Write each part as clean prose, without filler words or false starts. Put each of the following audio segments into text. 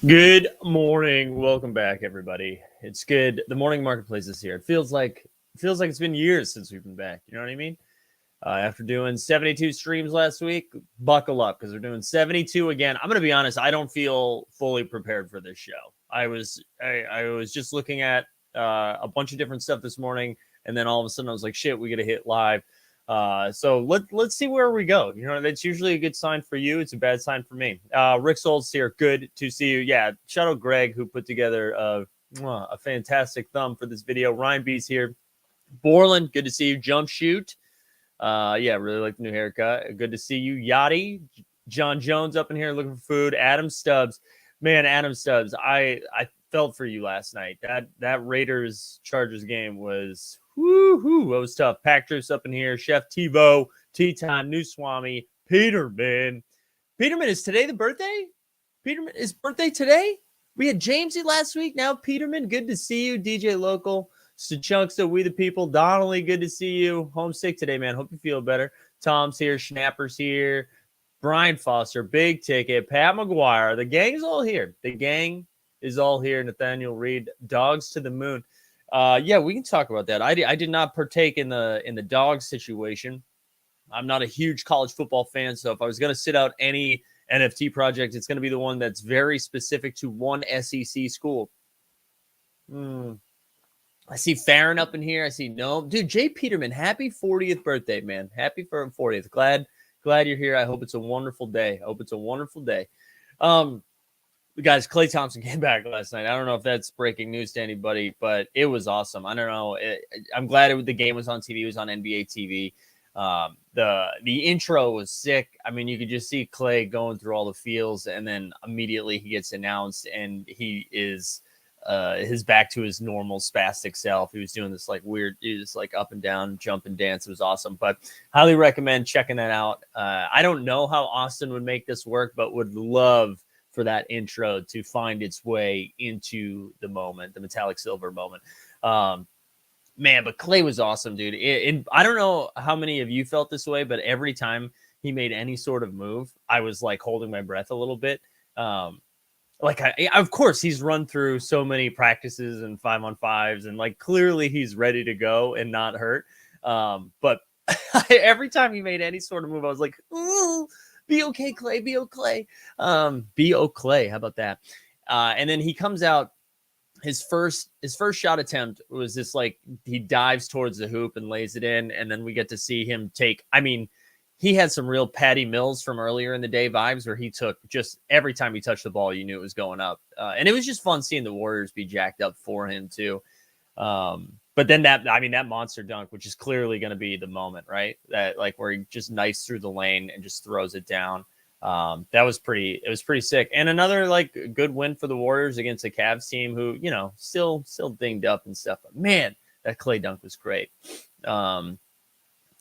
Good morning. Welcome back, everybody. It's good. The morning marketplace is here. It feels like it's been years since we've been back. You know what I mean? After doing 72 streams last week, buckle up because we're doing 72 again. I'm gonna be honest. I don't feel fully prepared for this show. I was just looking at a bunch of different stuff this morning, and then all of a sudden I was like, shit, we gotta hit live. So let's see where we go. You know, that's usually a good sign for you. It's a bad sign for me. Rick Sol's here. Good to see you. Yeah, shout out Greg who put together a fantastic thumb for this video. Ryan B's here. Borland, good to see you. Jump shoot. Yeah, really like the new haircut. Good to see you. Yachty. John Jones up in here looking for food. Adam Stubbs. Man, Adam Stubbs, I felt for you last night. That Raiders Chargers game was woo-hoo. It was tough. Pack Trips up in here. Chef TiVo, T-Time, New Swami, Peterman. Peterman, is today the birthday? Peterman, is birthday today? We had Jamesy last week. Now Peterman, good to see you. DJ Local, Chunks, We the People. Donnelly, good to see you. Homesick today, man. Hope you feel better. Tom's here. Schnapper's here. Brian Foster, Big Ticket, Pat McGuire. The gang's all here. The gang is all here. Nathaniel Reed, Dogs to the Moon. Yeah, we can talk about that. I did not partake in the dog situation. I'm not a huge college football fan, so if I was going to sit out any NFT project, it's going to be the one that's very specific to one SEC school. I see Farron up in here. I see Gnome. Dude, Jay Peterman, happy 40th birthday, man. Happy for 40th. Glad you're here. I hope it's a wonderful day. Guys, Klay Thompson came back last night. I don't know if that's breaking news to anybody, but it was awesome. I don't know. I'm glad the game was on TV. It was on NBA TV. The intro was sick. I mean, you could just see Klay going through all the feels, and then immediately he gets announced, and he is his back to his normal spastic self. He was doing this like weird, just like up and down, jump and dance. It was awesome, but highly recommend checking that out. I don't know how Austin would make this work, but would love for that intro to find its way into the moment, the metallic silver moment. Man, but Klay was awesome, dude. I don't know how many of you felt this way, but every time he made any sort of move, I was like holding my breath a little bit. Of course, he's run through so many practices and 5-on-5s, and like clearly he's ready to go and not hurt. But every time he made any sort of move, I was like, ooh, be okay, Klay, be okay. Be okay. How about that? And then he comes out. His first shot attempt was this, like, he dives towards the hoop and lays it in, and then we get to see him take. I mean, he had some real Patty Mills from earlier in the day vibes where he took just every time he touched the ball, you knew it was going up. And it was just fun seeing the Warriors be jacked up for him too. But then that monster dunk, which is clearly going to be the moment, right? That like where he just knifes through the lane and just throws it down. It was pretty sick. And another like good win for the Warriors against the Cavs team who, you know, still dinged up and stuff. But man, that Klay dunk was great.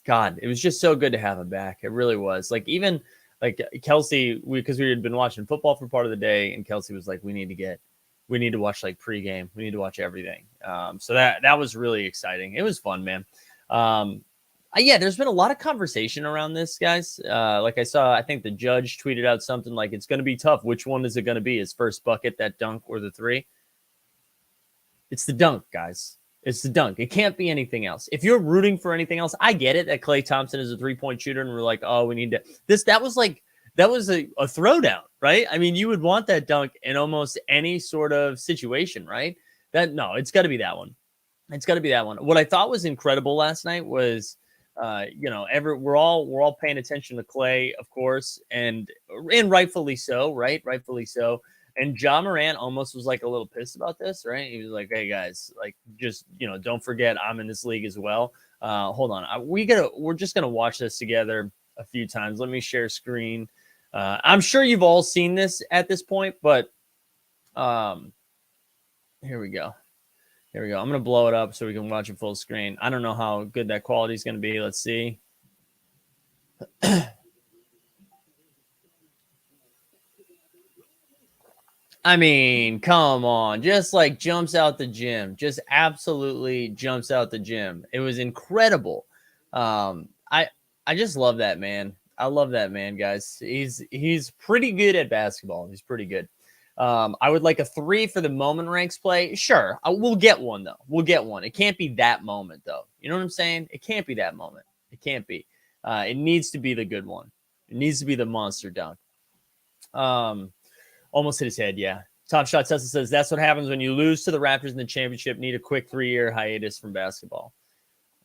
God, it was just so good to have him back. It really was. Like even like Kelsey, because we had been watching football for part of the day, and Kelsey was like, we need to watch like pregame. We need to watch everything. So that was really exciting. It was fun, man. Yeah, there's been a lot of conversation around this, guys. Like I think the judge tweeted out something like, it's going to be tough. Which one is it going to be? His first bucket, that dunk, or the three? It's the dunk, guys. It's the dunk. It can't be anything else. If you're rooting for anything else, I get it that Klay Thompson is a 3-point shooter, and we're like, oh, we need to that was a throwdown, right? I mean, you would want that dunk in almost any sort of situation, right? It's got to be that one. It's got to be that one. What I thought was incredible last night was, we're all paying attention to Klay, of course, and rightfully so, right? Rightfully so. And Ja Morant almost was like a little pissed about this, right? He was like, "Hey guys, like, just don't forget I'm in this league as well." Hold on, we're just gonna watch this together a few times. Let me share screen. I'm sure you've all seen this at this point, but here we go. I'm gonna blow it up so we can watch it full screen. I don't know how good that quality is gonna be. Let's see. I mean, come on. Just like jumps out the gym. Just absolutely jumps out the gym. It was incredible. I just love that man. I love that man, guys. He's pretty good at basketball. He's pretty good. I would like a 3 for the moment ranks play. Sure, we'll get one though. We'll get one. It can't be that moment though. You know what I'm saying? It can't be that moment. It can't be. It needs to be the good one. It needs to be the monster dunk. Almost hit his head. Yeah. Top Shot Tesla says that's what happens when you lose to the Raptors in the championship. Need a quick 3-year hiatus from basketball.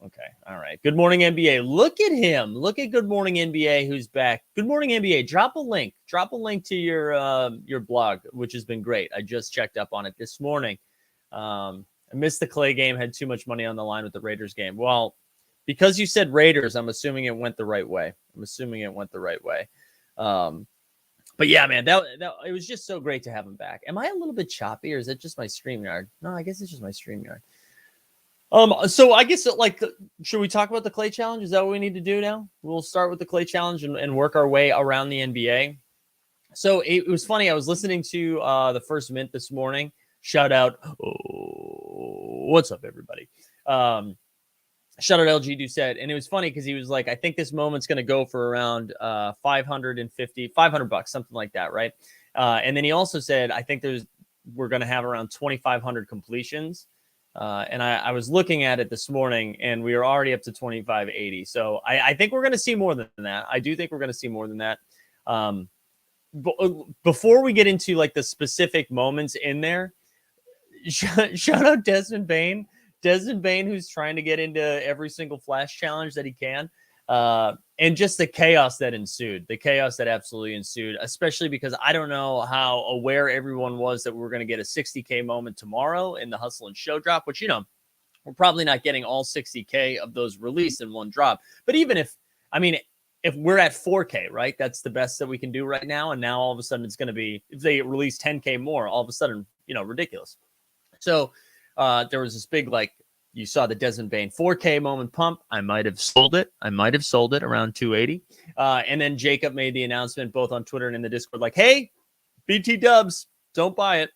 Okay. All right. Good morning, NBA. Look at him. Look at Good Morning NBA, who's back. Good morning, NBA. Drop a link. Drop a link to your blog, which has been great. I just checked up on it this morning. I missed the Klay game. Had too much money on the line with the Raiders game. Well, because you said Raiders, I'm assuming it went the right way. But yeah, man, that it was just so great to have him back. Am I a little bit choppy, or is it just my StreamYard? No, I guess it's just my StreamYard. So I guess should we talk about the Klay challenge? Is that what we need to do now? We'll start with the Klay challenge and work our way around the NBA. So it was funny. I was listening to the First Mint this morning. Shout out. Oh, what's up, everybody? Shout out LG Doucette. And it was funny because he was like, I think this moment's going to go for around $500, something like that, right? And then he also said, I think we're going to have around 2,500 completions. And I was looking at it this morning, and we are already up to 2,580. So I think we're going to see more than that. I do think we're going to see more than that. Before we get into like the specific moments in there, shout out Desmond Bain. Desmond Bain, who's trying to get into every single flash challenge that he can. And just the chaos that ensued, the chaos that absolutely ensued, especially because I don't know how aware everyone was that we were going to get a 60K moment tomorrow in the hustle and show drop, which, we're probably not getting all 60K of those released in one drop. But even if we're at 4K, right, that's the best that we can do right now. And now all of a sudden it's going to be, if they release 10K more, all of a sudden, ridiculous. So there was this big, you saw the Desmond Bain 4K moment pump. I might have sold it around 280. And then Jacob made the announcement both on Twitter and in the Discord, like, hey, BT dubs, don't buy it.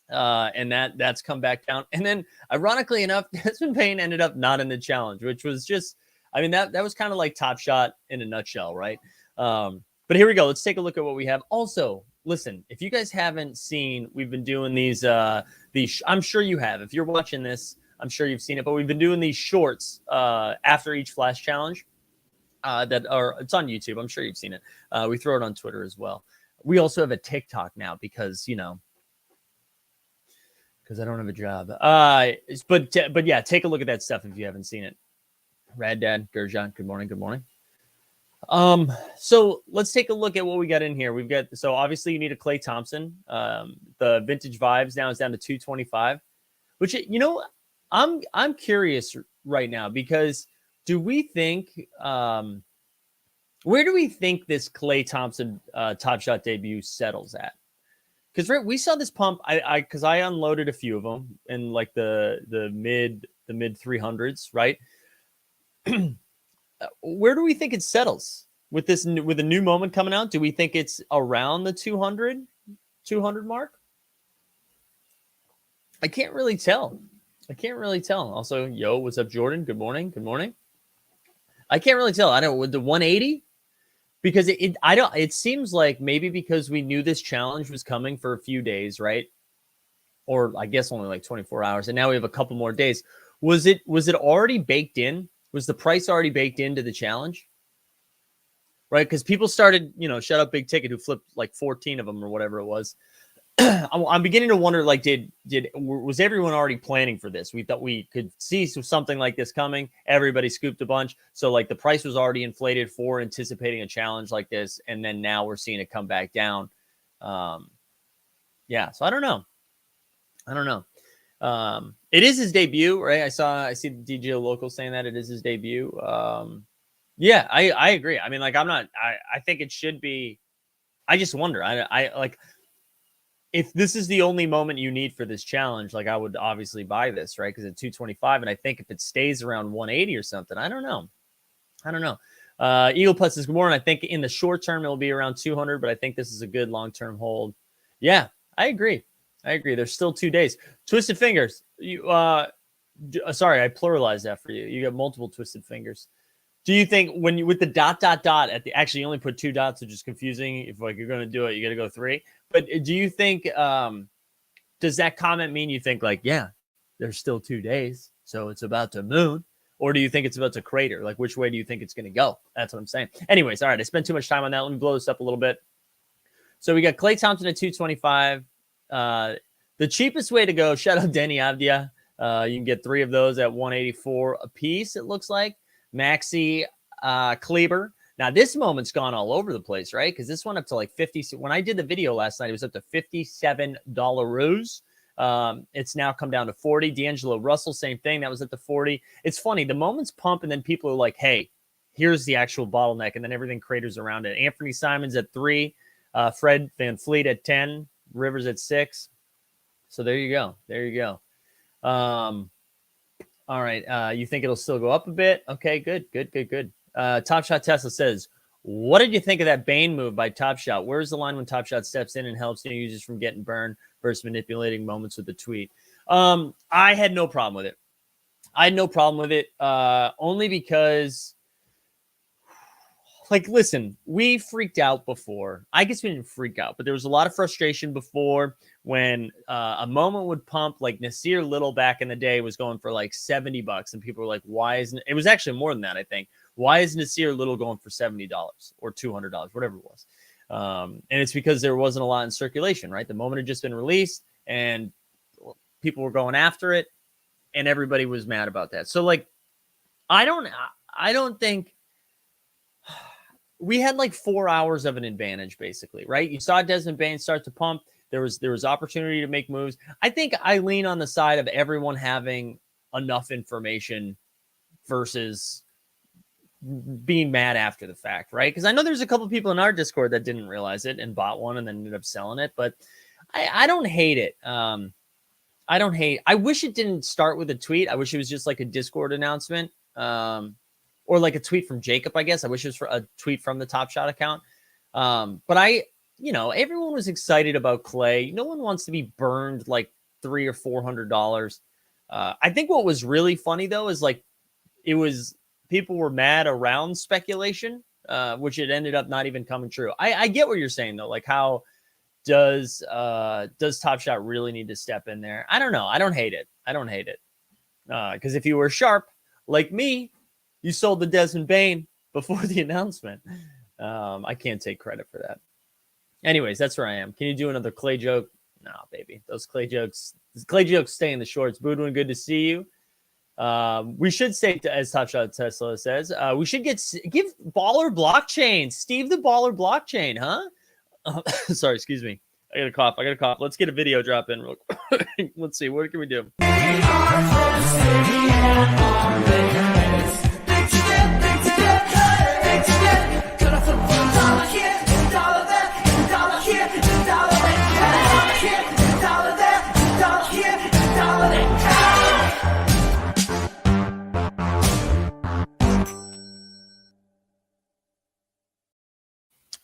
And that's come back down. And then ironically enough, Desmond Bain ended up not in the challenge, which was just, that was kind of like Top Shot in a nutshell, right? But here we go. Let's take a look at what we have. Also, listen, if you guys haven't seen, we've been doing these, I'm sure you have. If you're watching this, I'm sure you've seen it, but we've been doing these shorts after each flash challenge it's on YouTube. I'm sure you've seen it. We throw it on Twitter as well. We also have a TikTok now because I don't have a job. But yeah, take a look at that stuff if you haven't seen it. Rad Dad, Gurjan, good morning. So let's take a look at what we got in here. So obviously you need a Klay Thompson. The vintage vibes now is down to 225, which, I'm curious right now because do we think, where do we think this Klay Thompson Top Shot debut settles at? Because we saw this pump, because I unloaded a few of them in like the mid 300s, right? Where do we think it settles with a new moment coming out? Do we think it's around the 200 mark? I can't really tell. Also, yo, what's up, Jordan? Good morning. I can't really tell. I don't, with the 180, because it seems like maybe because we knew this challenge was coming for a few days, right? Or I guess only like 24 hours. And now we have a couple more days. Was it already baked in? Was the price already baked into the challenge? Right? Because people started, shut up Big Ticket, who flipped like 14 of them or whatever it was. I'm beginning to wonder, like, was everyone already planning for this? We thought we could see something like this coming. Everybody scooped a bunch. So like the price was already inflated for anticipating a challenge like this. And then now we're seeing it come back down. Yeah. So I don't know. It is his debut, right? I see the DJ Local saying that it is his debut. Yeah, I agree. I think it should be. I just wonder. I like, if this is the only moment you need for this challenge, like I would obviously buy this, right? Because it's 225, and I think if it stays around 180 or something, I don't know. Eagle Plus says, good morning. I think in the short term it'll be around 200, but I think this is a good long-term hold. Yeah, I agree. There's still 2 days. Twisted Fingers. Sorry, I pluralized that for you. You got multiple Twisted Fingers. Do you think with the ... at the, actually you only put 2 dots, which is confusing. If like you're going to do it, you got to go 3. But do you think, does that comment mean you think like, yeah, there's still 2 days, so it's about to moon? Or do you think it's about to crater? Like, which way do you think it's going to go? That's what I'm saying. Anyways, all right, I spent too much time on that. Let me blow this up a little bit. So we got Klay Thompson at 225. The cheapest way to go, shout out Denny Avdia. You can get 3 of those at 184 a piece, it looks like. Maxi Kleber. Now, this moment's gone all over the place, right? Because this went up to like 50. When I did the video last night, it was up to $57. It's now come down to 40. D'Angelo Russell, same thing. That was at the 40. It's funny. The moments pump, and then people are like, hey, here's the actual bottleneck, and then everything craters around it. Anthony Simons at 3. Fred VanVleet at 10. Rivers at 6. So there you go. There you go. All right. You think it'll still go up a bit? Okay, good. Top Shot Tesla says, what did you think of that Bane move by Top Shot? Where's the line when Top Shot steps in and helps new users from getting burned versus manipulating moments with the tweet? I had no problem with it. Only because, like, listen, we freaked out before. I guess we didn't freak out, but there was a lot of frustration before when a moment would pump. Like Nasir Little back in the day was going for like $70, and people were like, why isn't it? It was actually more than that, I think. Why is Nasir Little going for $70 or $200, whatever it was? And it's because there wasn't a lot in circulation, right? The moment had just been released, and people were going after it, and everybody was mad about that. So, like, I don't think we had like 4 hours of an advantage, basically, right? You saw Desmond Bane start to pump. There was opportunity to make moves. I think I lean on the side of everyone having enough information versus being mad after the fact, right? Because I know there's a couple people in our Discord that didn't realize it and bought one and then ended up selling it, but I don't hate it. I wish it didn't start with a tweet. I wish it was just like a Discord announcement, or like a tweet from Jacob, I guess. I wish it was for a tweet from the Top Shot account. But everyone was excited about Klay. No one wants to be burned like $300 or $400. I think what was really funny though is like people were mad around speculation, which it ended up not even coming true. I get what you're saying though. Like, how does Top Shot really need to step in there? I don't know. I don't hate it. Because if you were sharp like me, you sold the Desmond Bane before the announcement. I can't take credit for that. Anyways, that's where I am. Can you do another Klay joke? No, baby. Those Klay jokes stay in the shorts. Boudwin, good to see you. We should say, as Top Shot Tesla says, we should give Baller Blockchain, Steve the Baller Blockchain, huh? Sorry, excuse me. I got a cough. Let's get a video drop in real quick. Let's see. What can we do?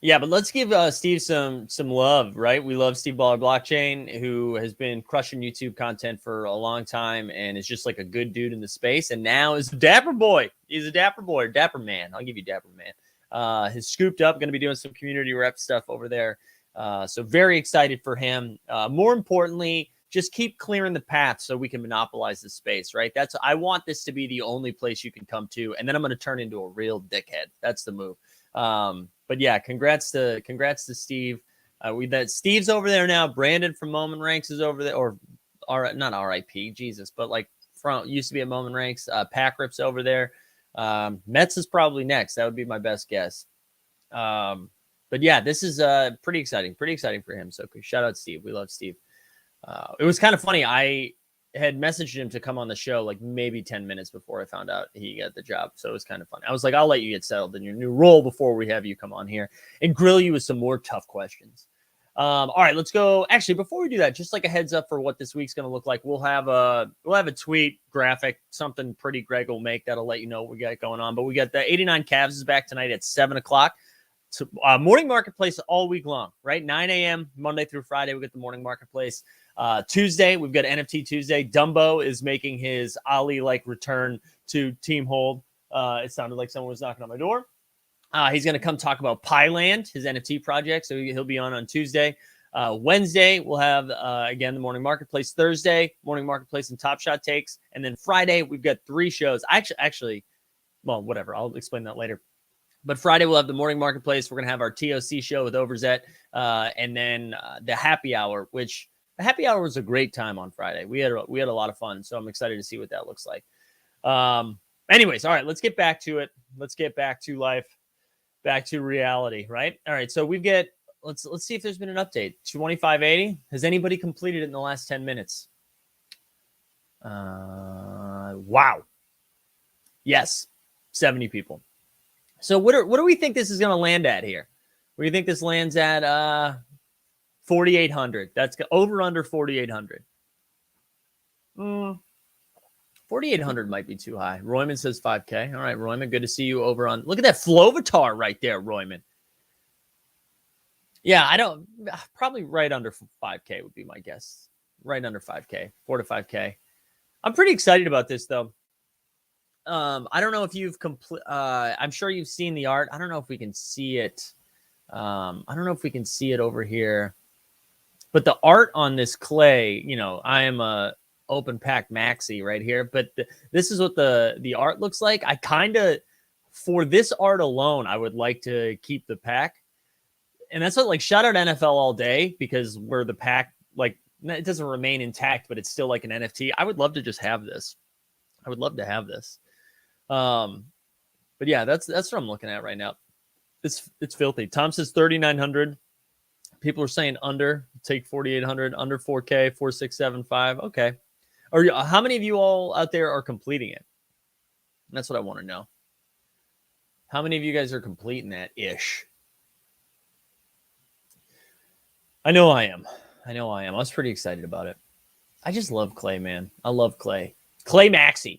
Yeah, but let's give Steve some love, right? We love Steve Baller Blockchain, who has been crushing YouTube content for a long time and is just like a good dude in the space. And now is a dapper boy. He's a dapper boy, dapper man. I'll give you dapper man. Has scooped up, going to be doing some community rep stuff over there. So very excited for him. More importantly, just keep clearing the path so we can monopolize the space, right? I want this to be the only place you can come to, and then I'm going to turn into a real dickhead. That's the move. But yeah, congrats to Steve. Steve's over there now. Brandon from Moment Ranks is over there, or not RIP, Jesus, but like used to be at Moment Ranks. Pack Rip's over there. Mets is probably next. That would be my best guess. But yeah, this is pretty exciting for him. So shout out Steve. We love Steve. It was kind of funny. I had messaged him to come on the show like maybe 10 minutes before I found out he got the job. So it was kind of fun. I was like, I'll let you get settled in your new role before we have you come on here and grill you with some more tough questions. All right, let's go. Actually, before we do that, just like a heads up for what this week's going to look like, we'll have a tweet graphic, something pretty Greg will make that'll let you know what we got going on. But we got the 89 Cavs is back tonight at 7:00. So, morning marketplace all week long, right? 9 a.m. Monday through Friday, we get the morning marketplace. Tuesday, we've got NFT Tuesday. Dumbo is making his Ali-like return to Team Hold. It sounded like someone was knocking on my door. He's going to come talk about Pyland, his NFT project. So he'll be on Tuesday. Wednesday, we'll have, again, the morning marketplace. Thursday, morning marketplace and Top Shot takes. And then Friday, we've got 3 shows. Actually, well, whatever. I'll explain that later. But Friday, we'll have the morning marketplace. We're going to have our TOC show with Overzet. And then the happy hour, which the happy hour was a great time on Friday. We had a lot of fun. So I'm excited to see what that looks like. Anyways, all right, let's get back to it. Let's get back to life, back to reality, right? All right, so we've got, let's see if there's been an update. 2580. Has anybody completed it in the last 10 minutes? Wow. Yes, 70 people. So what do we think this is going to land at here? What do you think this lands at? 4,800. That's over under 4,800. 4,800 might be too high. Royman says 5K. All right, Royman, good to see you over on. Look at that Flovatar right there, Royman. Yeah, I don't. Probably right under 5K would be my guess. Right under 5K, 4 to 5K. I'm pretty excited about this though. I don't know if you've I'm sure you've seen the art. I don't know if we can see it. I don't know if we can see it over here. But the art on this Klay, you know, I am a open pack maxi right here. But this is what the art looks like. I kind of, for this art alone, I would like to keep the pack. And that's what, like, shout out NFL all day, because we're the pack, like, it doesn't remain intact, but it's still like an NFT. I would love to just have this. I would love to have this. But yeah, that's what I'm looking at right now. It's filthy. Tom says 3,900. People are saying under, take 4,800, under 4K, 4,675. Okay. Or how many of you all out there are completing it? That's what I want to know. How many of you guys are completing that ish? I know I am. I was pretty excited about it. I just love Klay, man. I love Klay. Klay Maxi.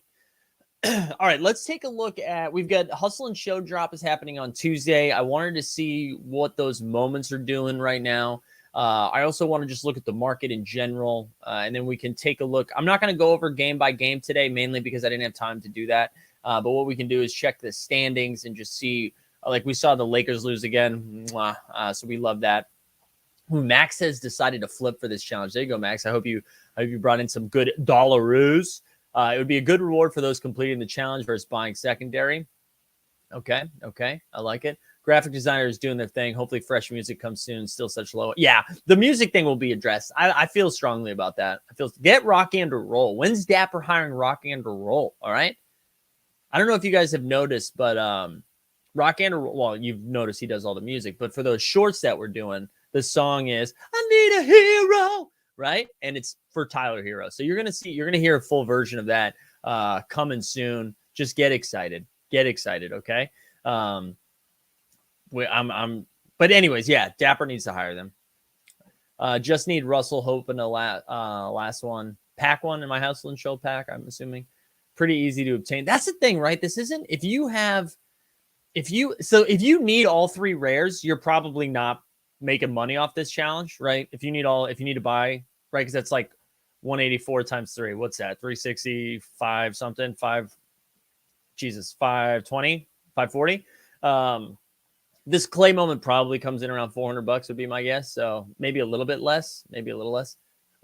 All right, let's take a look at, we've got Hustle and Show Drop is happening on Tuesday. I wanted to see what those moments are doing right now. I also want to just look at the market in general, and then we can take a look. I'm not going to go over game by game today, mainly because I didn't have time to do that. But what we can do is check the standings and just see, like we saw the Lakers lose again. So we love that. Max has decided to flip for this challenge. There you go, Max. I hope you brought in some good dollaroos. It would be a good reward for those completing the challenge versus buying secondary. Okay. I like it. Graphic designer is doing their thing. Hopefully fresh music comes soon. Still such low. Yeah, the music thing will be addressed. I feel strongly about that. Get Rocky and Roll. When's Dapper hiring Rocky and Roll? All right. I don't know if you guys have noticed, but Rocky and Roll, well, you've noticed he does all the music. But for those shorts that we're doing, the song is "I Need a Hero," right? And it's for Tyler Hero. So you're gonna hear a full version of that coming soon. Just get excited. Okay. But anyways, yeah, Dapper needs to hire them. Just need Russell Hope in the last one. Pack one in my Hustle and Show pack, I'm assuming. Pretty easy to obtain. That's the thing, right? This isn't, if you need all 3 rares, you're probably not making money off this challenge, right? If you need to buy, right? Because that's like 184 times 3. What's that? 365 something, 520, 540. This Klay moment probably comes in around $400 would be my guess. So maybe a little bit less, maybe a little less.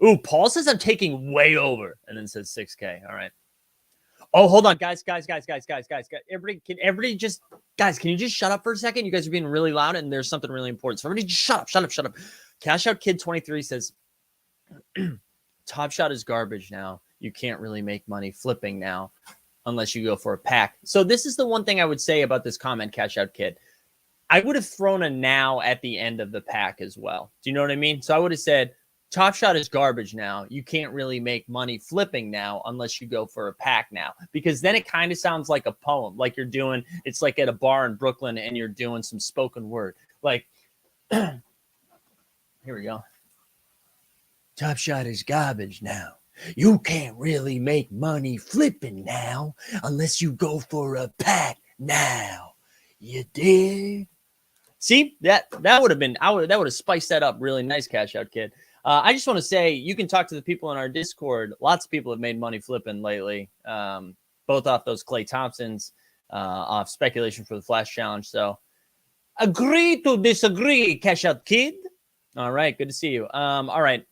Ooh, Paul says I'm taking way over, and then says 6K. All right. Oh, hold on, guys. Everybody, can you just shut up for a second? You guys are being really loud, and there's something really important. So everybody just shut up. Cash Out Kid 23 says, Top Shot is garbage now. You can't really make money flipping now unless you go for a pack. So this is the one thing I would say about this comment, Cash Out Kid. I would have thrown a now at the end of the pack as well. Do you know what I mean? So I would have said, Top Shot is garbage now. You can't really make money flipping now unless you go for a pack now. Because then it kind of sounds like a poem. Like it's like at a bar in Brooklyn and you're doing some spoken word. Like, here we go. Top Shot is garbage now. You can't really make money flipping now unless you go for a pack now. You dig? See, that would have been, that would have spiced that up really nice, Cash Out Kid. I just want to say, you can talk to the people in our Discord. Lots of people have made money flipping lately, both off those Klay Thompsons, off speculation for the Flash Challenge. So agree to disagree, Cash Out Kid. All right, good to see you. All right.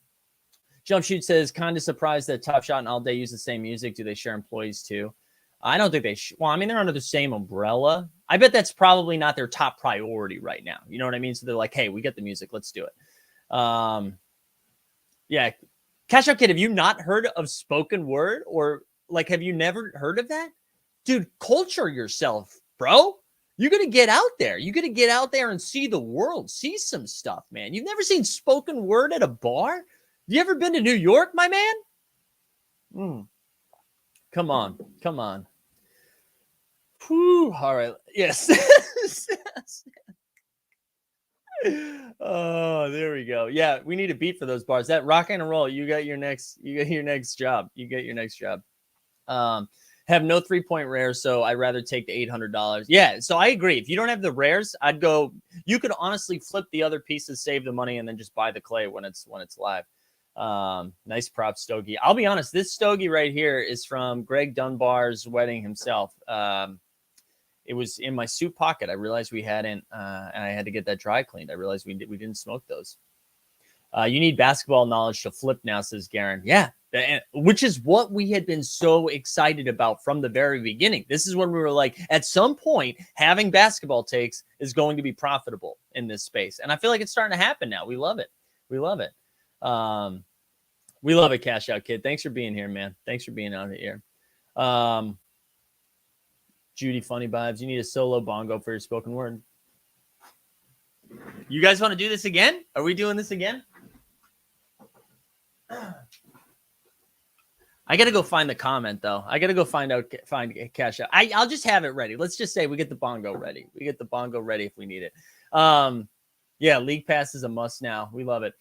Jump Shoot says, kind of surprised that Top Shot and All Day use the same music. Do they share employees too? I don't think they well, I mean, they're under the same umbrella. I bet that's probably not their top priority right now. You know what I mean? So they're like, hey, we get the music. Let's do it. Yeah. Cash Out Kid, have you not heard of spoken word? Or like, have you never heard of that? Dude, culture yourself, bro. You're going to get out there. You're going to get out there and see the world, see some stuff, man. You've never seen spoken word at a bar? You ever been to New York, my man? Come on. Come on. Whew. All right. Yes. Oh, there we go. Yeah, we need a beat for those bars. That rock and roll. You got your next job. You get your next job. Have no 3-point rares, so I'd rather take the $800. Yeah, so I agree. If you don't have the rares, I'd go. You could honestly flip the other pieces, save the money, and then just buy the clay when it's live. Nice prop, Stogie. I'll be honest, this Stogie right here is from Greg Dunbar's wedding himself. It was in my suit pocket. I realized we hadn't, and I had to get that dry cleaned. I realized we didn't smoke those. You need basketball knowledge to flip now, says Garen. Yeah, which is what we had been so excited about from the very beginning. This is when we were like, at some point, having basketball takes is going to be profitable in this space. And I feel like it's starting to happen now. We love it. We love it. We love it, Cash Out Kid. Thanks for being here, man. Thanks for being out here. Judy, funny vibes. You need a solo bongo for your spoken word. You guys want to do this again? Are we doing this again? I got to go find the comment, though. I got to go find Cash Out. I'll just have it ready. Let's just say we get the bongo ready. We get the bongo ready if we need it. Yeah, League Pass is a must now. We love it.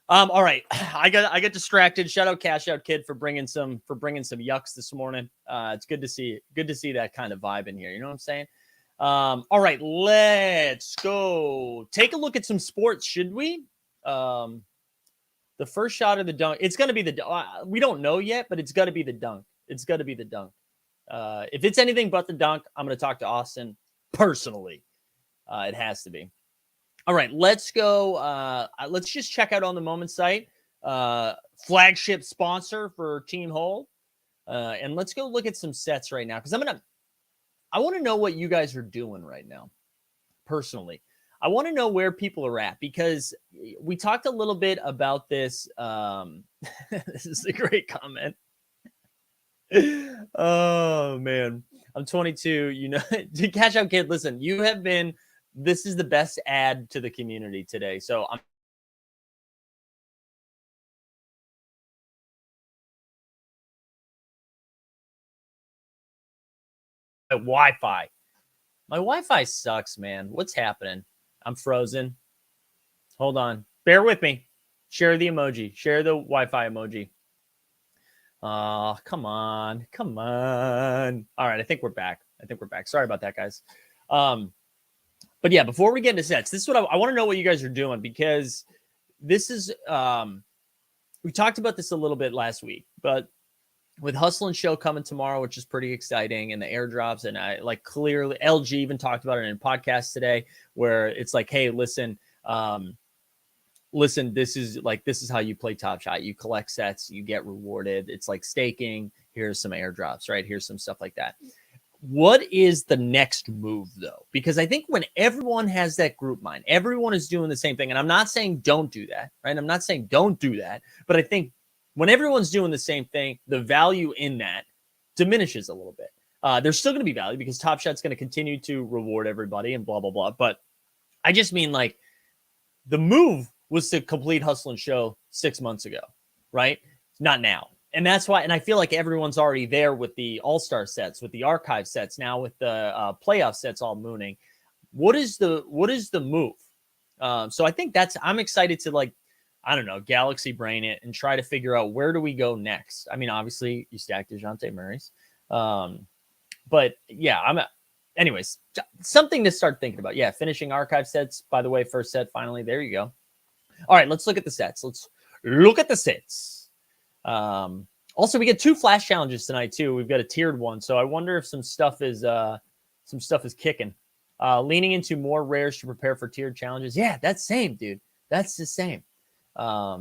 All right. I got distracted. Shout out Cash Out Kid for bringing some yucks this morning. It's good to see that kind of vibe in here. You know what I'm saying? All right, let's go take a look at some sports, should we? The first shot of the dunk, it's going to be we don't know yet, but it's got to be the dunk. It's got to be the dunk. If it's anything but the dunk, I'm going to talk to Austin personally. It has to be. All right, let's go. Let's just check out on the moment site, flagship sponsor for Team Hold. And let's go look at some sets right now. Cause I want to know what you guys are doing right now. Personally, I want to know where people are at, because we talked a little bit about this. This is a great comment. Oh man, I'm 22. You know, to Cash Out Kid, listen, this is the best ad to the community today. So I'm Wi-Fi. My Wi-Fi sucks, man. What's happening? I'm frozen. Hold on. Bear with me. Share the emoji. Share the Wi-Fi emoji. Oh, come on. Come on. All right. I think we're back. Sorry about that, guys. But yeah, before we get into sets, this is what I want to know what you guys are doing, because this is, we talked about this a little bit last week, but with Hustle and Show coming tomorrow, which is pretty exciting, and the airdrops, and I like clearly LG even talked about it in a podcast today, where it's like, hey, listen, this is how you play Top Shot. You collect sets, you get rewarded. It's like staking. Here's some airdrops, right? Here's some stuff like that. What is the next move, though? Because I think when everyone has that group mind, everyone is doing the same thing. And I'm not saying don't do that, right? I'm not saying don't do that. But I think when everyone's doing the same thing, the value in that diminishes a little bit. There's still going to be value, because Top Shot's going to continue to reward everybody and blah, blah, blah. But I just mean, like, the move was to complete Hustle and Show 6 months ago, right? Not now. And that's why, and I feel like everyone's already there with the all-star sets, with the archive sets, now with the playoff sets all mooning. What is the move? So I think I'm excited to, like, I don't know, galaxy brain it and try to figure out, where do we go next? I mean, obviously you stack DeJounte Murray's. But yeah, anyways, something to start thinking about. Yeah. Finishing archive sets, by the way, first set, finally, there you go. All right, let's look at the sets. Let's look at the sets. Also, we get 2 flash challenges tonight too. We've got a tiered one, so I wonder if some stuff is kicking. Leaning into more rares to prepare for tiered challenges. Yeah, that's same, dude. That's the same. Yeah,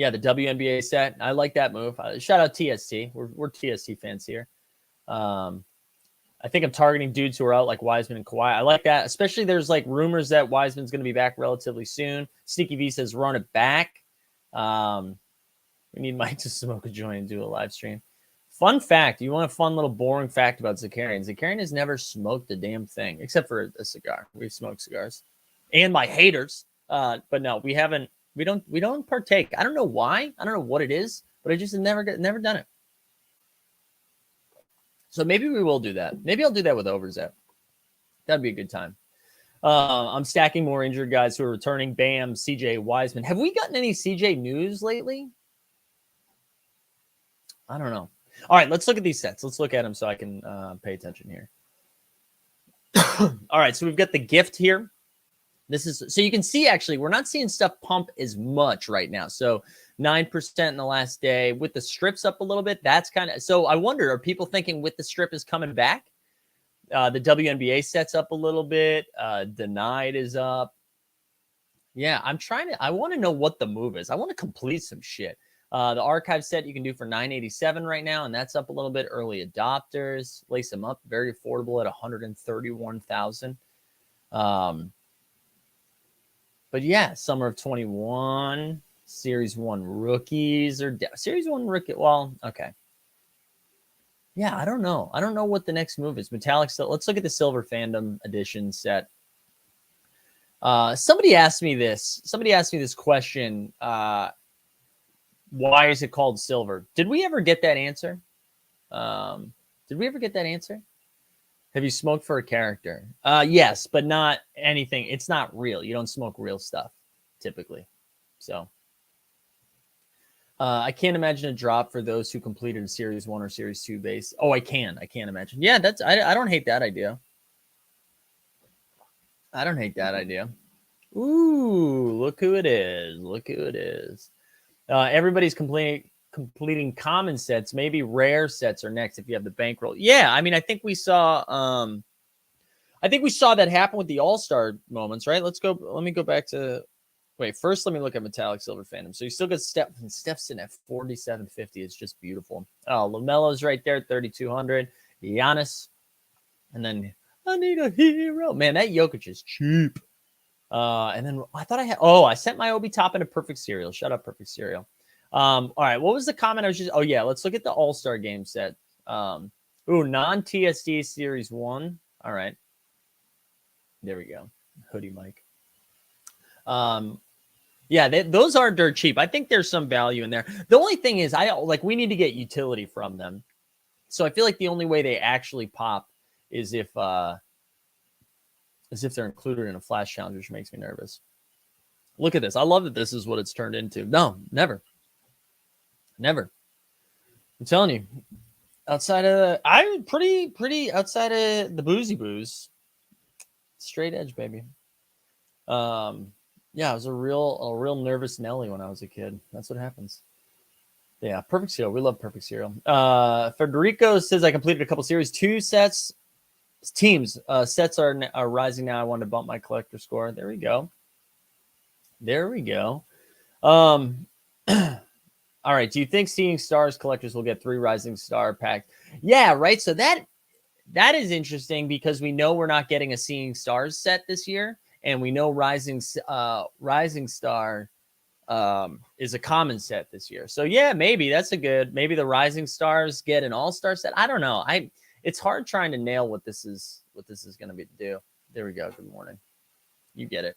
the WNBA set. I like that move. Shout out TST. We're TST fans here. I think I'm targeting dudes who are out like Wiseman and Kawhi. I like that. Especially there's like rumors that Wiseman's going to be back relatively soon. Sneaky V says run it back. We need Mike to smoke a joint and do a live stream. Fun fact. You want a fun little boring fact about Zakarian. Zakarian has never smoked a damn thing except for a cigar. We've smoked cigars. And my haters. But no, we haven't. We don't partake. I don't know why. I don't know what it is, but I just never done it. So maybe we will do that. Maybe I'll do that with Overzet. That'd be a good time. I'm stacking more injured guys who are returning. Bam, CJ Wiseman. Have we gotten any CJ news lately? I don't know. All right, let's look at these sets. Let's look at them so I can pay attention here. All right, so we've got the gift here. This is so you can see actually we're not seeing stuff pump as much right now. So 9% in the last day with the strips up a little bit. That's kind of so I wonder, are people thinking with the strip is coming back? The WNBA sets up a little bit. Denied is up. Yeah, I want to know what the move is. I want to complete some shit. The archive set you can do for $987 right now, and that's up a little bit. Early adopters, lace them up, very affordable at $131,000. But yeah, summer of 21, Series 1 rookies or Series 1 rookie. Well, okay. Yeah, I don't know. I don't know what the next move is. Metallic. Let's look at the Silver Fandom Edition set. Somebody asked me this. Somebody asked me this question. Why is it called silver? Did we ever get that answer? Have you smoked for a character? Yes, but not anything. It's not real. You don't smoke real stuff typically. So I can't imagine a drop for those who completed a Series 1 or Series 2 base. Oh, I can't imagine. Yeah, I don't hate that idea. Ooh, look who it is. Everybody's completing common sets. Maybe rare sets are next if you have the bankroll. Yeah, I mean, I think we saw that happen with the All-Star moments, right? Let me go back to first let me look at Metallic Silver Fandom. So you still got Steph's in at 4750. It's just beautiful. Oh, LaMelo's right there, 3200. Giannis, and then I need a hero. Man, that Jokic is cheap. And then I thought I sent my Obi top into Perfect Cereal. Shut up, Perfect Cereal. All right. What was the comment? Let's look at the All-Star game set. Non-TSD Series 1. All right. There we go. Hoodie Mike. Those are dirt cheap. I think there's some value in there. The only thing is we need to get utility from them. So I feel like the only way they actually pop is if they're included in a flash challenge, which makes me nervous. Look at this. I love that this is what it's turned into. No, never. I'm telling you, outside of pretty outside of the boozy booze, straight edge, baby. I was a real nervous Nelly when I was a kid. That's what happens. Yeah, Perfect Cereal. We love Perfect Cereal. Federico says I completed a couple series 2 sets. Teams sets are rising now. I wanted to bump my collector score. There we go. All right. Do you think Seeing Stars collectors will get 3 Rising Star packs? Yeah, right. So that is interesting because we know we're not getting a Seeing Stars set this year, and we know Rising Star is a common set this year. So yeah, maybe maybe the Rising Stars get an All-Star set. I don't know. It's hard trying to nail what this is going to be to do. There we go. Good morning. You get it.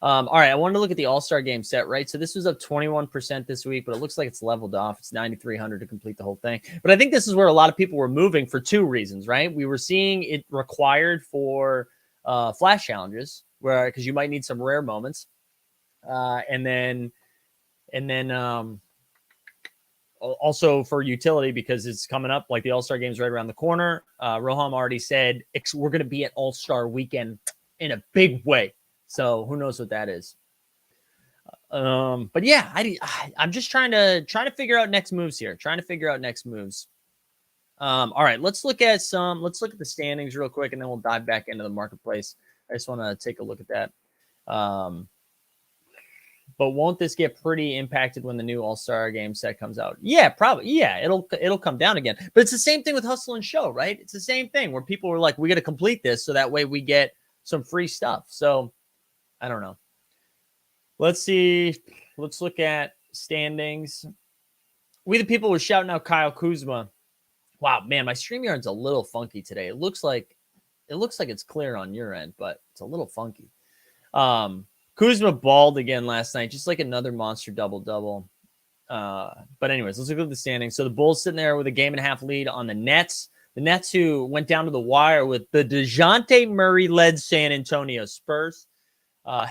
All right. I wanted to look at the All-Star game set, right? So this was up 21% this week, but it looks like it's leveled off. It's 9,300 to complete the whole thing. But I think this is where a lot of people were moving for 2 reasons, right? We were seeing it required for flash challenges because you might need some rare moments. And then also for utility because it's coming up, like the All-Star game's right around the corner. Roham already said we're going to be at All-Star weekend in a big way. So who knows what that is. But yeah, I'm just trying to figure out next moves here. All right, let's look at the standings real quick, and then we'll dive back into the marketplace. I just want to take a look at that. But won't this get pretty impacted when the new All-Star game set comes out? Yeah, probably. Yeah, it'll come down again. But it's the same thing with Hustle and Show, right? It's the same thing where people were like, we got to complete this so that way we get some free stuff. So I don't know. Let's see. Let's look at standings. We the people were shouting out Kyle Kuzma. Wow, man, my StreamYard's a little funky today. It looks like it's clear on your end, but it's a little funky. Kuzma balled again last night, just like another monster double-double. But anyways, let's look at the standings. So the Bulls sitting there with a 1.5 game lead on the Nets. The Nets who went down to the wire with the DeJounte Murray-led San Antonio Spurs.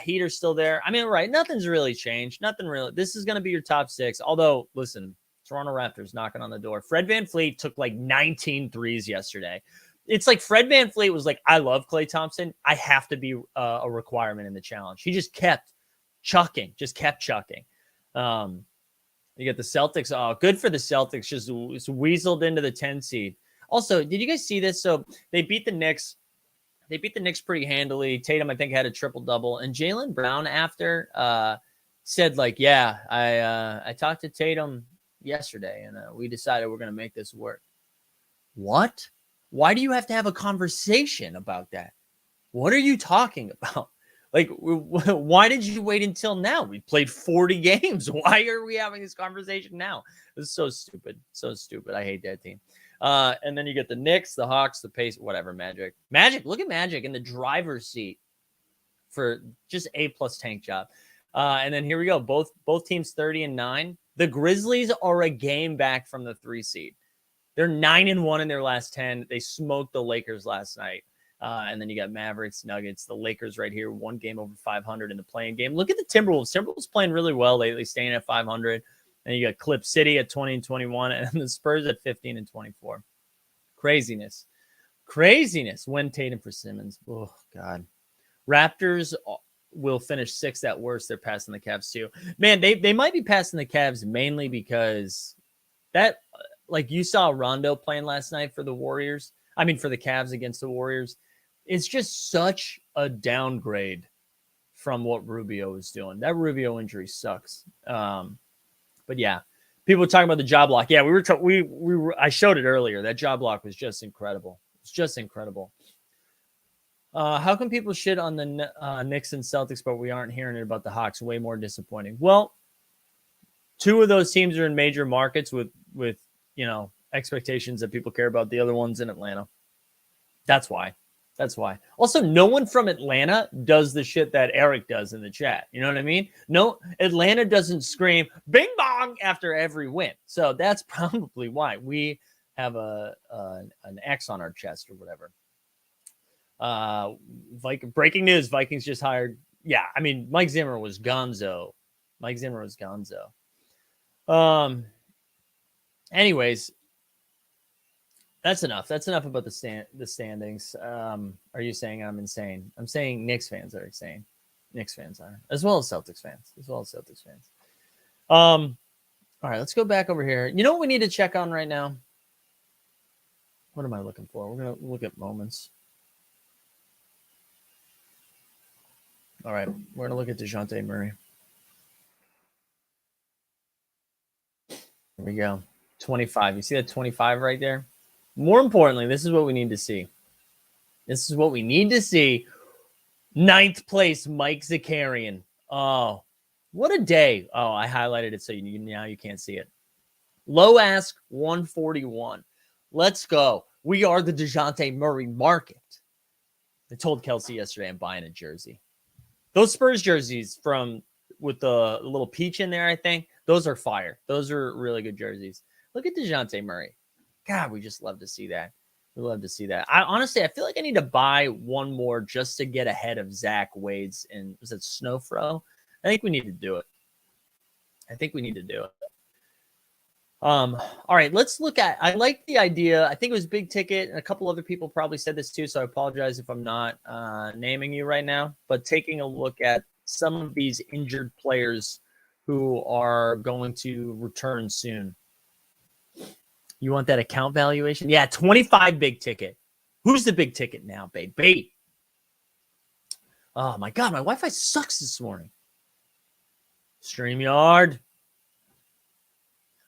Heat are still there. I mean, right, nothing's really changed. Nothing really. This is going to be your top 6. Although, listen, Toronto Raptors knocking on the door. Fred VanVleet took like 19 threes yesterday. It's like Fred VanVleet was like, I love Klay Thompson. I have to be a requirement in the challenge. He just kept chucking. You get the Celtics. Oh, good for the Celtics. Just weaseled into the 10 seed. Also, did you guys see this? So they beat the Knicks. They beat the Knicks pretty handily. Tatum, I think, had a triple-double. And Jaylen Brown after said, like, yeah, I talked to Tatum yesterday, and we decided we're going to make this work. What? Why do you have to have a conversation about that? What are you talking about? Like, why did you wait until now? We played 40 games. Why are we having this conversation now? This is so stupid. So stupid. I hate that team. And then you get the Knicks, the Hawks, the Pacers, whatever, Magic. Look at Magic in the driver's seat for just A+ tank job. And then here we go. Both teams 30-9. The Grizzlies are a game back from the 3 seed. They're 9-1 in their last 10. They smoked the Lakers last night. And then you got Mavericks, Nuggets, the Lakers right here, 1 game over 500 in the playing game. Look at the Timberwolves. Timberwolves playing really well lately, staying at 500. And you got Clip City at 20-21, and the Spurs at 15-24. Craziness. Win Tatum for Simmons. Oh, God. Raptors will finish 6th at worst. They're passing the Cavs too. Man, they might be passing the Cavs mainly because that, like you saw Rondo playing last night for the Warriors. I mean, for the Cavs against the Warriors. It's just such a downgrade from what Rubio was doing. That Rubio injury sucks. But yeah, people were talking about the job block. Yeah, I showed it earlier. That job block was just incredible. It's just incredible. How come people shit on the Knicks and Celtics, but we aren't hearing it about the Hawks? Way more disappointing. Well, 2 of those teams are in major markets with expectations that people care about. The other one's in Atlanta. That's why. Also, no one from Atlanta does the shit that Eric does in the chat. You know what I mean? No, Atlanta doesn't scream bing bong after every win. So that's probably why we have an X on our chest or whatever. Breaking news: Vikings just hired. Yeah, I mean, Mike Zimmer was gonzo. Anyways. That's enough. That's enough about the standings. Are you saying I'm insane? I'm saying Knicks fans are insane. Knicks fans are, as well as Celtics fans. All right, let's go back over here. You know what we need to check on right now? What am I looking for? We're going to look at moments. All right, we're going to look at DeJounte Murray. Here we go. 25. You see that 25 right there? More importantly, this is what we need to see. 9th place, Mike Zakarian. Oh, what a day. Oh, I highlighted it so now you can't see it. Low ask, 141. Let's go. We are the DeJounte Murray market. I told Kelsey yesterday I'm buying a jersey. Those Spurs jerseys with the little peach in there, I think, those are fire. Those are really good jerseys. Look at DeJounte Murray. God, we just love to see that. I honestly feel like I need to buy one more just to get ahead of Zach Wade's was it Snowfro? I think we need to do it. All right, let's look at. I like the idea. I think it was big ticket, and a couple other people probably said this too. So I apologize if I'm not naming you right now. But taking a look at some of these injured players who are going to return soon. You want that account valuation? Yeah, 25 big ticket. Who's the big ticket now, babe? Oh, my God. My Wi-Fi sucks this morning. StreamYard.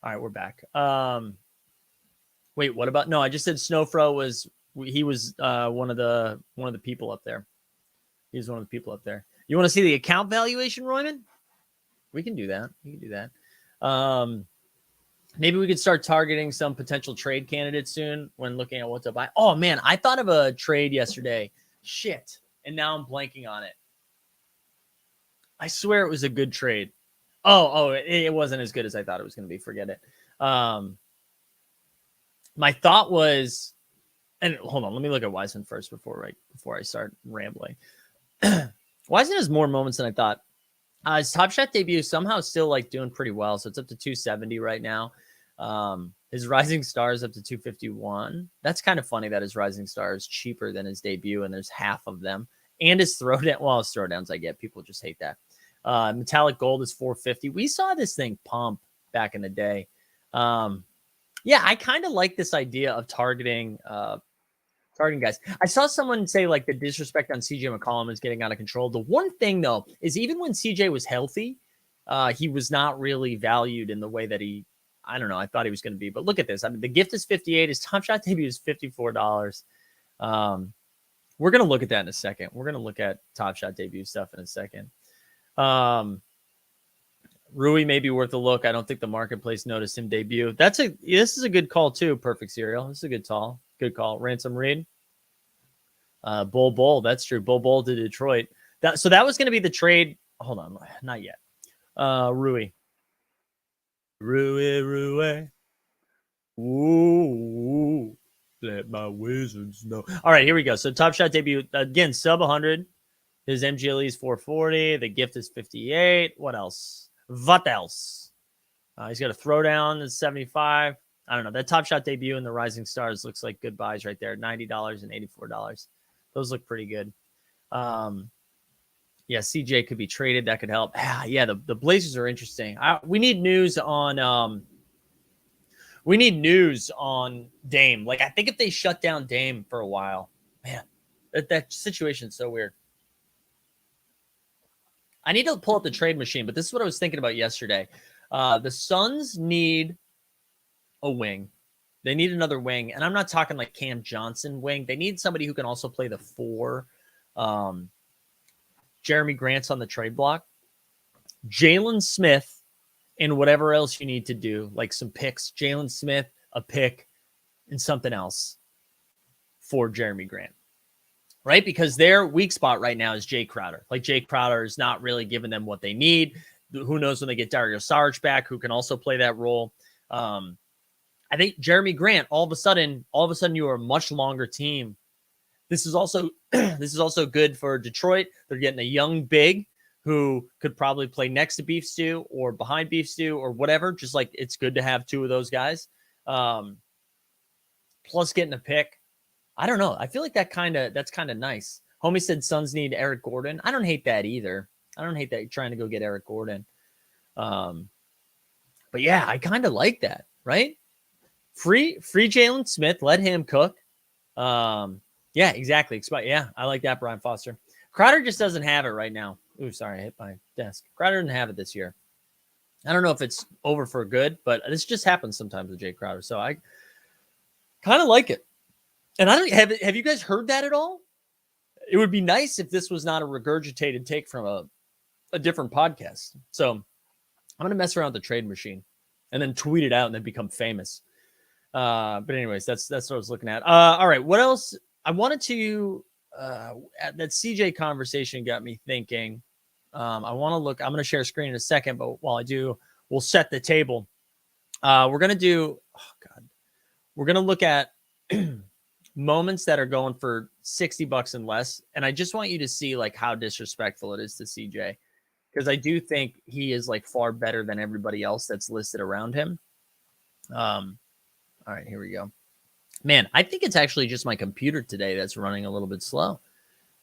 All right, we're back. Wait, what about? No, I just said Snowfro was one of the people up there. He's one of the people up there. You want to see the account valuation, Royman? We can do that. Maybe we could start targeting some potential trade candidates soon when looking at what to buy. Oh man, I thought of a trade yesterday. Shit, and now I'm blanking on it. I swear it was a good trade. It wasn't as good as I thought it was going to be. Forget it. My thought was, and hold on, let me look at Wiseman first before I start rambling. Wiseman has more moments than I thought. His Top Shot debut somehow still like doing pretty well, so it's up to 270 right now. His Rising Star is up to 251. That's kind of funny that his Rising Star is cheaper than his debut, and there's half of them. And his throwdown, well, his throwdowns I get. People just hate that. Metallic Gold is 450. We saw this thing pump back in the day. Yeah, I kind of like this idea of targeting guys. I saw someone say like the disrespect on CJ McCollum is getting out of control. The one thing though is even when CJ was healthy, he was not really valued in the way that I don't know, I thought he was going to be. But look at this. I mean, the gift is 58. His Top Shot debut is $54. We're going to look at that in a second. We're going to look at Top Shot debut stuff in a second. Rui may be worth a look. I don't think the marketplace noticed him debut. This is a good call too. Perfect Serial. This is a good call. Good call. Ransom Reed. Bull. That's true. Bull to Detroit. So that was going to be the trade. Hold on. Not yet. Rui. Ooh. Let my Wizards know. All right, here we go. So Top Shot debut. Again, sub 100. His MGLE is 440. The gift is 58. What else? He's got a throwdown that's 75. I don't know. That Top Shot debut in the Rising Stars looks like good buys right there. $90 and $84. Those look pretty good. Yeah, CJ could be traded. That could help. Yeah, the Blazers are interesting. We need news on Dame. Like, I think if they shut down Dame for a while, man, that situation's so weird. I need to pull up the trade machine, but this is what I was thinking about yesterday. The Suns need a wing. They need another wing, and I'm not talking like Cam Johnson wing. They need somebody who can also play the 4. Jeremy Grant's on the trade block. Jalen Smith and whatever else you need to do, like some picks. Jalen Smith, a pick, and something else for Jeremy Grant. Right? Because their weak spot right now is Jay Crowder. Like, Jay Crowder is not really giving them what they need. Who knows when they get Dario Saric back, who can also play that role. I think Jeremy Grant, all of a sudden you are a much longer team. This is also good for Detroit. They're getting a young big who could probably play next to Beef Stew or behind Beef Stew or whatever. Just like, it's good to have 2 of those guys. Plus getting a pick. I don't know. I feel like that's kind of nice. Homie said Suns need Eric Gordon. I don't hate that either. I don't hate that trying to go get Eric Gordon. But yeah, I kind of like that, right? Free Jalen Smith. Let him cook. Yeah, exactly. Yeah, I like that, Brian Foster. Crowder just doesn't have it right now. Ooh, sorry, I hit my desk. Crowder didn't have it this year. I don't know if it's over for good, but this just happens sometimes with Jay Crowder. So I kind of like it. And I don't have you guys heard that at all? It would be nice if this was not a regurgitated take from a different podcast. So I'm going to mess around with the trade machine and then tweet it out and then become famous. But anyways, that's what I was looking at. All right. What else? I wanted to, that CJ conversation got me thinking. I want to look, I'm going to share a screen in a second, but while I do, we'll set the table. We're going to look at moments that are going for $60 and less. And I just want you to see like how disrespectful it is to CJ, because I do think he is like far better than everybody else that's listed around him. All right, here we go. Man, I think it's actually just my computer today that's running a little bit slow.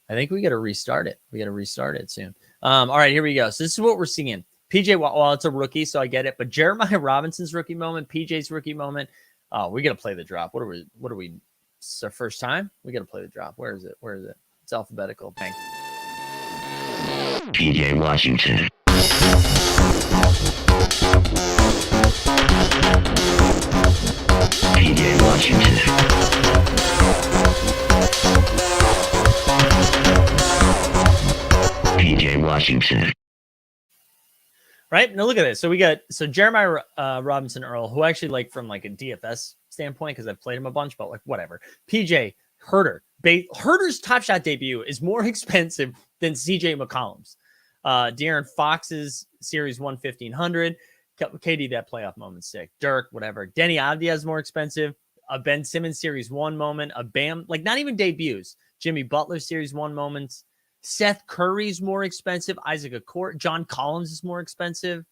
I think we got to restart it. We got to restart it soon. All right, here we go. So this is what we're seeing. PJ, well, it's a rookie, so I get it. But Jeremiah Robinson's rookie moment, PJ's rookie moment. Oh, we got to play the drop. What are we? It's our first time. We got to play the drop. Where is it? It's alphabetical. Bang. PJ Washington. PJ Washington. PJ Washington. Right? Now look at this. So we got Jeremiah Robinson Earl, who actually like from like a DFS standpoint, because I've played him a bunch, but like whatever. PJ Herter. Herter's Top Shot debut is more expensive than CJ McCollum's. De'Aaron Fox's Series 1 1500. KD, that playoff moment, sick. Dirk, whatever. Denny Avdia is more expensive. A Ben Simmons Series 1 moment. A Bam, like not even debuts. Jimmy Butler Series 1 moments. Seth Curry's more expensive. Isaac Okoro. John Collins is more expensive.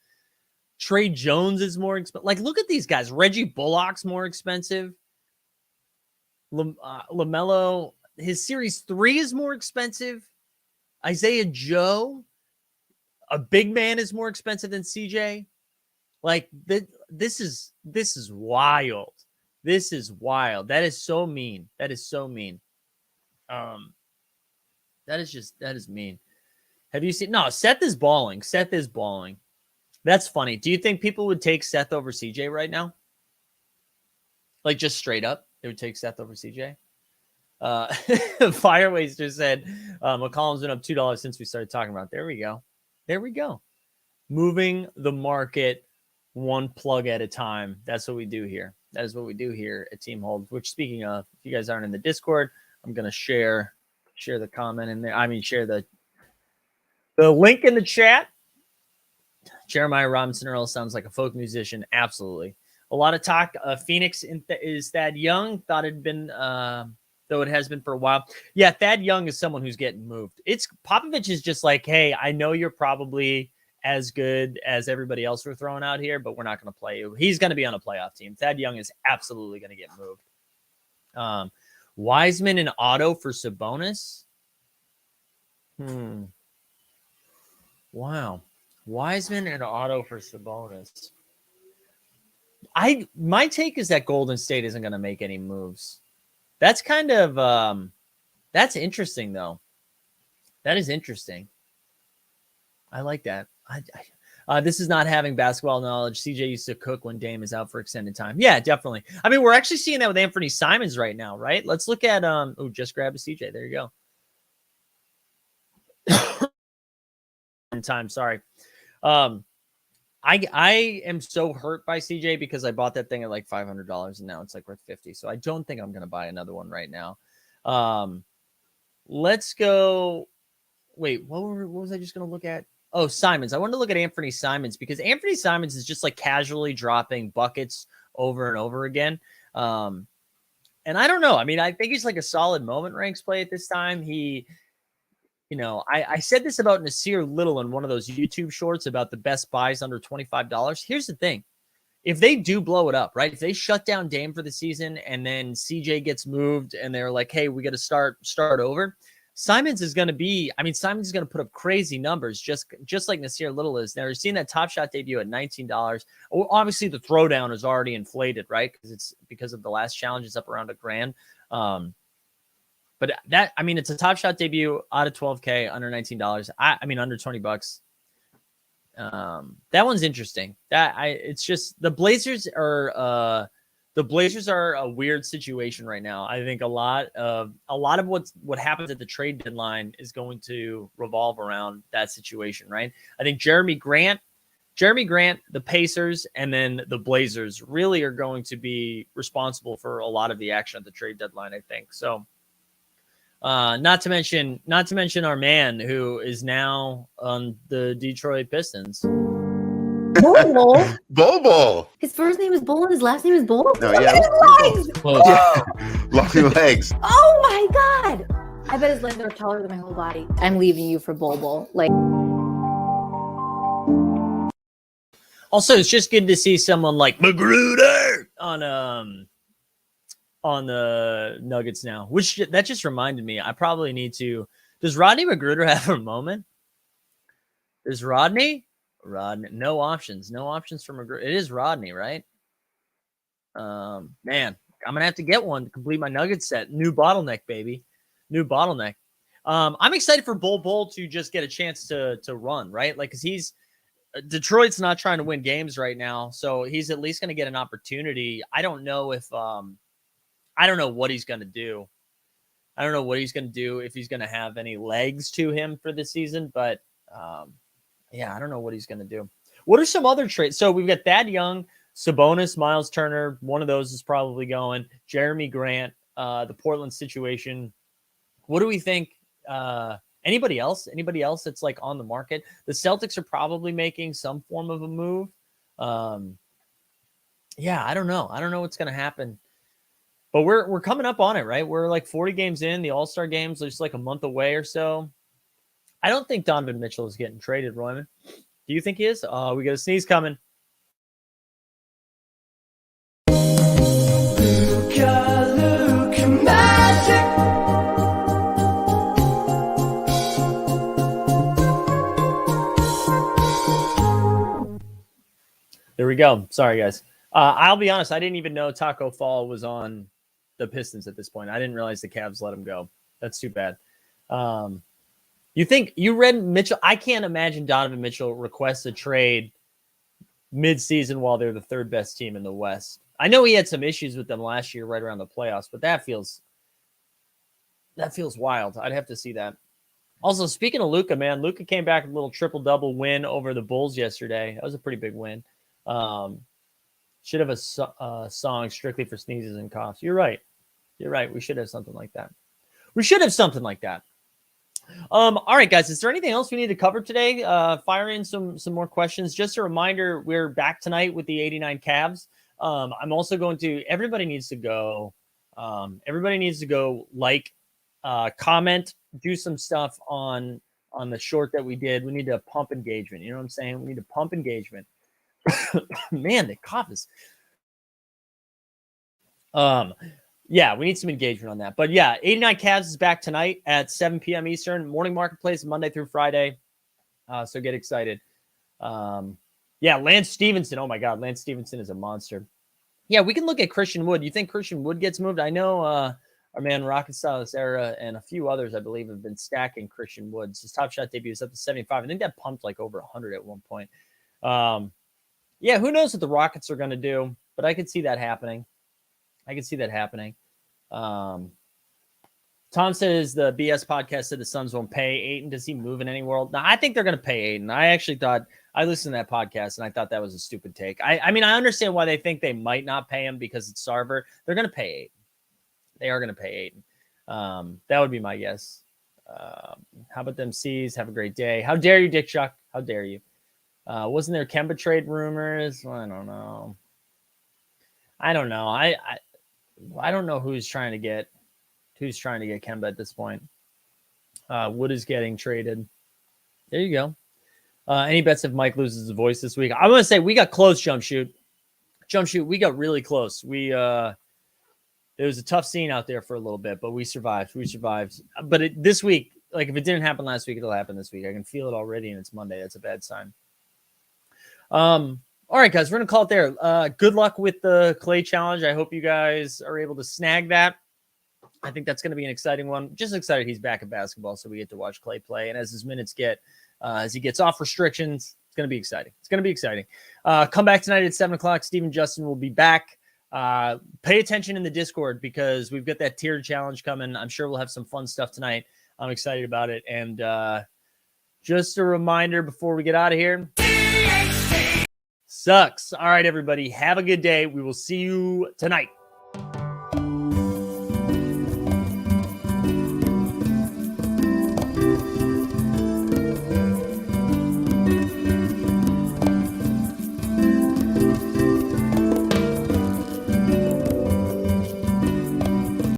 Trey Jones is more expensive. Like, look at these guys. Reggie Bullock's more expensive. LaMelo, his Series 3 is more expensive. Isaiah Joe, a big man, is more expensive than CJ. Like, this is wild. This is wild. That is so mean. That is so mean. That is mean. Have you seen? No, Seth is balling. Seth is balling. That's funny. Do you think people would take Seth over CJ right now? Like, just straight up, they would take Seth over CJ? Fireways just said McCollum's been up $2 since we started talking about it. There we go. There we go. Moving the market one plug at a time. That's what we do here. That is what we do here at Team Hold. Which, speaking of, if you guys aren't in the Discord, I'm going to share the comment in there. I mean, share the link in the chat. Jeremiah Robinson Earl sounds like a folk musician. Absolutely. A lot of talk. Phoenix is Thad Young. Thought it'd been, though it has been for a while. Yeah, Thad Young is someone who's getting moved. It's Popovich is just like, hey, I know you're probably as good as everybody else we're throwing out here, but we're not going to play you. He's going to be on a playoff team. Thad Young is absolutely going to get moved. Wiseman and Otto for Sabonis. Wow. Wiseman and Otto for Sabonis. My take is that Golden State isn't going to make any moves. That's kind of that's interesting though. That is interesting. I like that. This is not having basketball knowledge. CJ used to cook when Dame is out for extended time. Yeah, definitely. I mean, we're actually seeing that with Anthony Simons right now, right? Let's look at just grab a CJ. There you go. Time, sorry. I am so hurt by CJ because I bought that thing at like $500 and now it's like worth $50. So I don't think I'm going to buy another one right now. Let's go. Wait, what was I just going to look at? Oh, Simons. I wanted to look at Anthony Simons because Anthony Simons is just like casually dropping buckets over and over again. And I don't know. I mean, I think he's like a solid moment ranks play at this time. I said this about Nasir Little in one of those YouTube shorts about the best buys under $25. Here's the thing. If they do blow it up, right? If they shut down Dame for the season and then CJ gets moved and they're like, hey, we got to start over. Simons is going to put up crazy numbers just like Nasir Little is. Now, you're seeing that Top Shot debut at $19. Obviously, the throwdown is already inflated, right? Because of the last challenge, it's up around $1,000. But it's a Top Shot debut out of $12K, under $19. Under $20. That one's interesting. It's just the Blazers are a weird situation right now. I think a lot of what happens at the trade deadline is going to revolve around that situation, right? I think Jeremy Grant, the Pacers, and then the Blazers really are going to be responsible for a lot of the action at the trade deadline, I think. So not to mention our man who is now on the Detroit Pistons. Bobo. His first name is Bull and his last name is Bull. No, yeah. Legs. Long legs. Oh my god! I bet his legs are taller than my whole body. I'm leaving you for Bull. Like. Also, it's just good to see someone like Magruder on the Nuggets now. That just reminded me. I probably need to. Does Rodney Magruder have a moment? Is Rodney? No options for Magruder. It is Rodney, right? Man, I'm gonna have to get one to complete my Nuggets set. New bottleneck, baby. New bottleneck. I'm excited for Bull to just get a chance to run, right? Like, cause he's Detroit's not trying to win games right now, so he's at least going to get an opportunity. I don't know what he's going to do. I don't know what he's going to do, if he's going to have any legs to him for this season, but I don't know what he's going to do. What are some other trades? So we've got Thad Young, Sabonis, Miles Turner. One of those is probably going. Jeremy Grant, the Portland situation. What do we think? Anybody else? Anybody else that's like on the market? The Celtics are probably making some form of a move. I don't know. I don't know what's going to happen. But we're coming up on it, right? We're like 40 games in. The All-Star games are just like a month away or so. I don't think Donovan Mitchell is getting traded, Royman. Do you think he is? We got a sneeze coming. Luka Magic. There we go. Sorry, guys. I'll be honest. I didn't even know Taco Fall was on the Pistons at this point. I didn't realize the Cavs let him go. That's too bad. You think you read Mitchell? I can't imagine Donovan Mitchell requests a trade mid-season while they're the third best team in the West. I know he had some issues with them last year right around the playoffs, but that feels wild. I'd have to see that. Also, speaking of Luka, man, Luka came back with a little triple-double win over the Bulls yesterday. That was a pretty big win. Should have a song strictly for sneezes and coughs. You're right. We should have something like that. All right, guys. Is there anything else we need to cover today? Fire in some more questions. Just a reminder, we're back tonight with the 89 Cavs. I'm also going to. Everybody needs to go. Like, comment, do some stuff on the short that we did. We need to pump engagement. You know what I'm saying? We need to pump engagement. Man, the cough is. We need some engagement on that. But 89 Cavs is back tonight at 7 p.m. Eastern. Morning Marketplace, Monday through Friday. So get excited. Lance Stevenson. Oh my God, Lance Stevenson is a monster. Yeah, we can look at Christian Wood. You think Christian Wood gets moved? I know our man Rocket Stylus Era and a few others, I believe, have been stacking Christian Wood. His Top Shot debut is up to 75. I think that pumped like over 100 at one point. Who knows what the Rockets are going to do, but I could see that happening. Tom says the BS podcast said the Suns won't pay Ayton. Does he move in any world? No, I think they're going to pay Ayton. I actually thought I listened to that podcast and I thought that was a stupid take. I mean, I understand why they think they might not pay him because it's Sarver. They're going to pay Ayton. They are going to pay Ayton. That would be my guess. How about them C's? Have a great day. How dare you, Dick Chuck? How dare you? Wasn't there Kemba trade rumors? Well, I don't know. I don't know who's trying to get Kemba at this point. Wood is getting traded. There you go. Any bets if Mike loses his voice this week? I'm going to say we got close, Jump Shoot. We got really close. It was a tough scene out there for a little bit, but we survived. But this week, like if it didn't happen last week, it'll happen this week. I can feel it already, and it's Monday. That's a bad sign. All right, guys, we're going to call it there. Good luck with the Klay challenge. I hope you guys are able to snag that. I think that's going to be an exciting one. Just excited he's back at basketball, so we get to watch Klay play. And as his minutes as he gets off restrictions, it's going to be exciting. Come back tonight at 7 o'clock. Steve and Justin will be back. Pay attention in the Discord because we've got that tiered challenge coming. I'm sure we'll have some fun stuff tonight. I'm excited about it. And just a reminder before we get out of here. Sucks. All right, everybody. Have a good day. We will see you tonight.